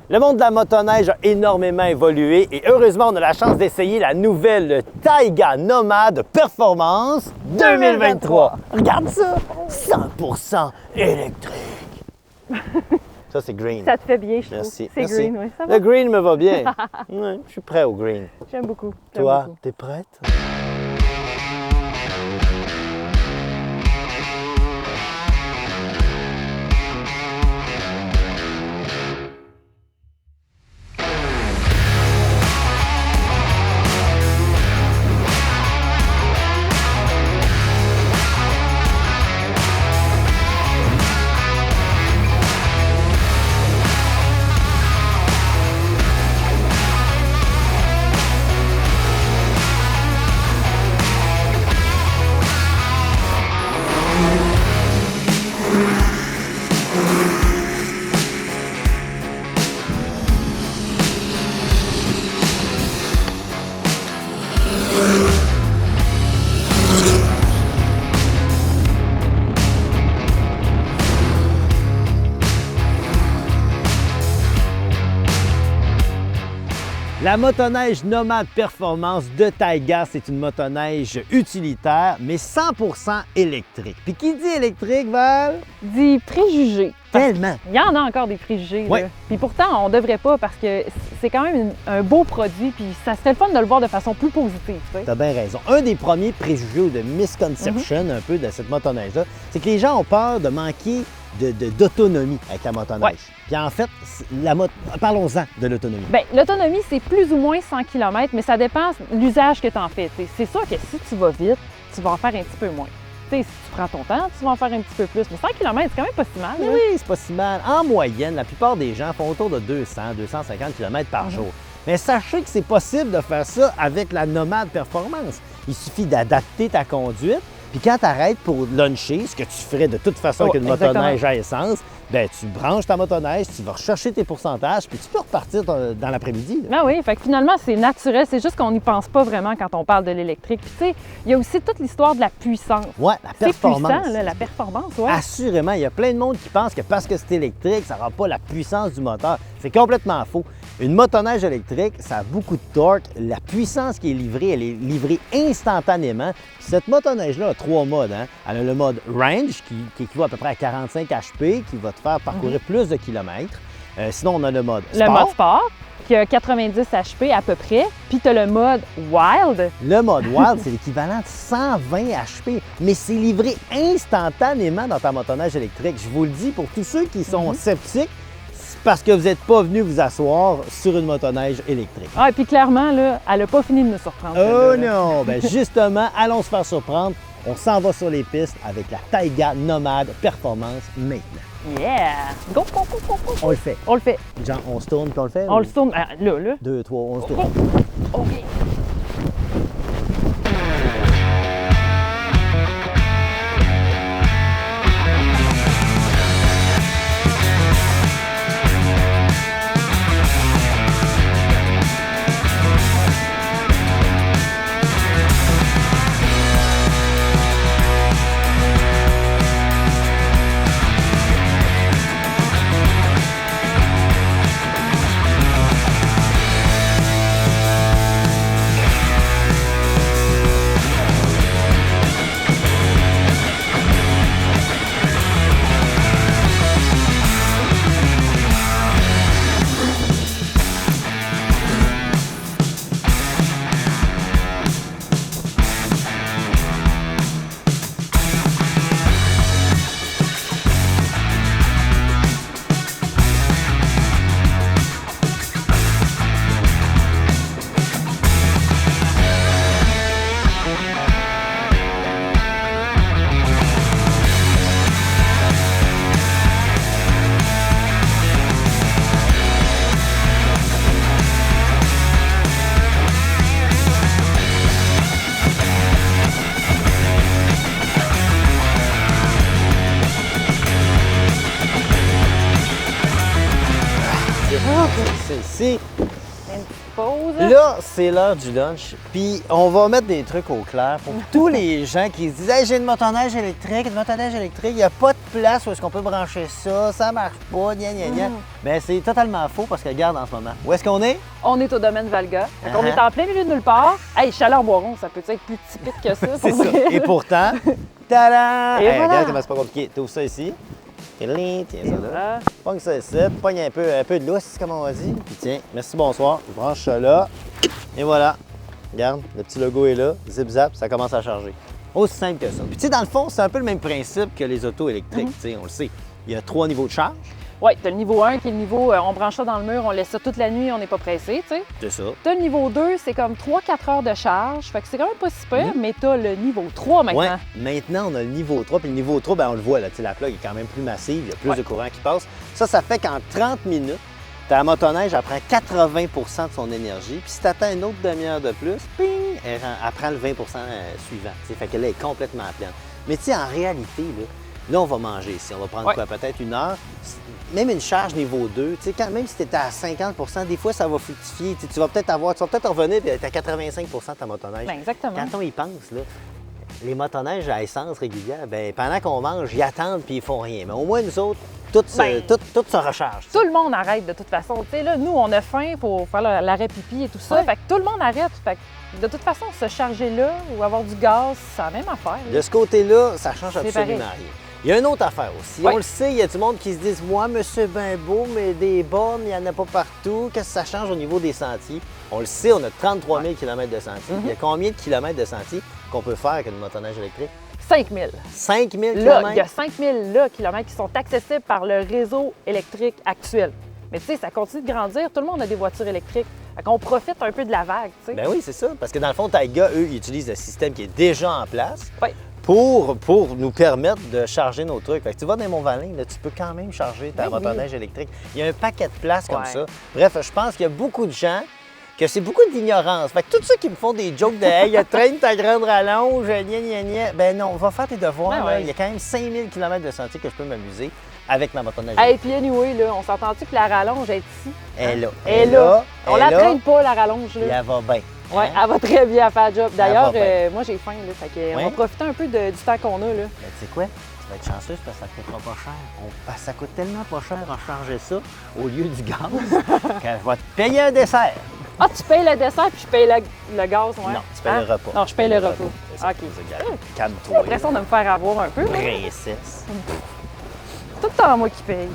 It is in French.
Le monde de la motoneige a énormément évolué et heureusement, on a la chance d'essayer la nouvelle Taiga Nomad Performance 2023. Regarde ça! 100% électrique. Ça, c'est green. Ça te fait bien, je trouve. Merci. C'est Merci. green, oui. Ça va? Le green me va bien. Ouais, je suis prêt au green. J'aime beaucoup. j'aime Toi, beaucoup. t'es prête? La motoneige Nomad Performance de Taiga, c'est une motoneige utilitaire, mais 100% électrique. Puis qui dit électrique, Val? Dis préjugés. Tellement! Il y en a encore des préjugés. Ouais. Là. Puis pourtant, on devrait pas parce que c'est quand même un beau produit. Puis ça serait le fun de le voir de façon plus positive. Tu sais. T'as bien raison. Un des premiers préjugés ou de misconception un peu de cette motoneige-là, c'est que les gens ont peur de manquer d'autonomie avec la motoneige. Ouais. Puis en fait, parlons-en de l'autonomie. Bien, l'autonomie, c'est plus ou moins 100 km, mais ça dépend de l'usage que tu en fais. T'sais. C'est sûr que si tu vas vite, tu vas en faire un petit peu moins. T'sais, si tu prends ton temps, tu vas en faire un petit peu plus. Mais 100 km, c'est quand même pas si mal. Là. Oui, c'est pas si mal. En moyenne, la plupart des gens font autour de 200-250 km par jour. Mais sachez que c'est possible de faire ça avec la Nomad Performance. Il suffit d'adapter ta conduite. Puis quand tu arrêtes pour luncher, ce que tu ferais de toute façon avec une motoneige à essence, bien, tu branches ta motoneige, tu vas rechercher tes pourcentages, puis tu peux repartir dans l'après-midi. Ah oui, fait que finalement, c'est naturel. C'est juste qu'on n'y pense pas vraiment quand on parle de l'électrique. Puis tu sais, il y a aussi toute l'histoire de la puissance. Oui, la performance. C'est puissant, là, la performance, oui. Assurément, il y a plein de monde qui pense que parce que c'est électrique, ça n'aura pas la puissance du moteur. C'est complètement faux. Une motoneige électrique, ça a beaucoup de torque. La puissance qui est livrée, elle est livrée instantanément. Puis cette motoneige-là a 3 modes. Hein? Elle a le mode range, qui équivaut à peu près à 45 HP, qui va te faire parcourir plus de kilomètres. Sinon, on a le mode sport. Le mode sport, qui a 90 HP à peu près. Puis tu as le mode wild. Le mode wild, c'est l'équivalent de 120 HP, mais c'est livré instantanément dans ta motoneige électrique. Je vous le dis, pour tous ceux qui sont sceptiques, parce que vous n'êtes pas venu vous asseoir sur une motoneige électrique. Ah, et puis clairement, là, elle n'a pas fini de nous surprendre. Oh non! Bien justement, allons se faire surprendre. On s'en va sur les pistes avec la Taiga Nomad Performance maintenant. Yeah! Go, go, go, go, go! On le fait. On le fait. Genre, on se tourne puis on le fait? On le tourne. Ah, là. 2, 3, on se tourne. OK. C'est Une petite pause. Là, c'est l'heure du lunch. Puis, on va mettre des trucs au clair pour tous les gens qui se disent hey, j'ai une motoneige électrique, il n'y a pas de place où est-ce qu'on peut brancher ça, ça marche pas, gna gna gna. Bien, c'est totalement faux parce que regarde en ce moment. Où est-ce qu'on est? On est au domaine Valga. On est en plein milieu de nulle part. Hey, Chalet-en-Boiron, ça peut être plus typique que ça. C'est ça. Et pourtant, tada! Et Hey, voilà. regarde comment c'est pas compliqué. Tu ouvres ça ici. Tiens ça là. Voilà. Pogne ça ici. Pogne un peu de lousse, comme on dit. Puis tiens, merci, bonsoir. Je branche ça là. Et voilà. Regarde, le petit logo est là. Zip-zap, ça commence à charger. Aussi simple que ça. Puis tu sais, dans le fond, c'est un peu le même principe que les autos électriques. Tu sais, on le sait. Il y a 3 niveaux de charge. Oui, tu as le niveau 1 qui est le niveau, on branche ça dans le mur, on laisse ça toute la nuit, on n'est pas pressé, tu sais. C'est ça. Tu as le niveau 2, c'est comme 3-4 heures de charge, fait que c'est quand même pas si pire, mais tu as le niveau 3 maintenant. Ouais, maintenant, on a le niveau 3. Puis le niveau 3, ben, on le voit, là, tu sais, la plug est quand même plus massive, il y a plus de courant qui passe. Ça fait qu'en 30 minutes, ta motoneige, elle prend 80 de son énergie. Puis si tu attends une autre demi-heure de plus, ping, elle prend le 20 suivant. Tu sais, fait qu'elle est complètement pleine. Mais tu sais, en réalité, là, on va manger ici. On va prendre quoi? Peut-être une heure. Même une charge niveau 2, tu sais, même si tu étais à 50 des fois, ça va fructifier. Tu vas peut-être revenir et être à 85 de ta motoneige. Ben, exactement. Quand on y pense, là, les motoneiges à essence régulière, bien, pendant qu'on mange, ils attendent puis ils font rien. Mais au moins, nous autres, tout se recharge. Tout le monde arrête de toute façon. Tu sais, là, nous, on a faim pour faire l'arrêt pipi et tout ça. Fait que tout le monde arrête. Fait que de toute façon, se charger là ou avoir du gaz, c'est la même affaire. De ce côté-là, ça change C'est absolument pareil. rien. Il y a une autre affaire aussi. Oui. On le sait, il y a du monde qui se disent moi, monsieur ben beau, mais des bornes, il n'y en a pas partout. Qu'est-ce que ça change au niveau des sentiers? On le sait, on a 33 000 km de sentiers. Il y a combien de kilomètres de sentiers qu'on peut faire avec une motoneige électrique? 5 000. 5 000 Là, km? il y a 5 000 kilomètres qui sont accessibles par le réseau électrique actuel. Mais tu sais, ça continue de grandir. Tout le monde a des voitures électriques. Fait qu'on profite un peu de la vague, tu sais. Ben oui, c'est ça. Parce que dans le fond, Taiga, eux, ils utilisent le système qui est déjà en place. Oui. Pour nous permettre de charger nos trucs. Fait que tu vas dans Mont-Valin, là, tu peux quand même charger ta motoneige électrique. Il y a un paquet de places comme ça. Bref, je pense qu'il y a beaucoup de gens que c'est beaucoup d'ignorance. Fait que tous ceux qui me font des jokes de « Hey, traîne ta grande rallonge, gna gna gna », ben non, va faire tes devoirs. Là. Il y a quand même 5000 km de sentiers que je peux m'amuser avec ma motoneige électrique. Et puis anyway, là, on s'entend-tu que la rallonge est ici? Elle est là. Elle est là. On la traîne pas, la rallonge, là. Et elle va bien. Oui, elle va très bien à faire le job. D'ailleurs, Elle va bien. moi, j'ai faim, là. Fait que, on va profiter un peu du temps qu'on a, là. Ben, tu sais quoi? Tu vas être chanceuse parce que ça ne coûtera pas cher. Ça coûte tellement pas cher en charger ça au lieu du gaz qu'elle va te payer un dessert. Ah, tu payes le dessert puis je paye le gaz, ouais? Non, tu payes le repas. Non, je paye le repas. C'est ça. OK. Calme-toi. J'ai l'impression de me faire avoir un peu. Princesse. Tout le temps moi qui paye.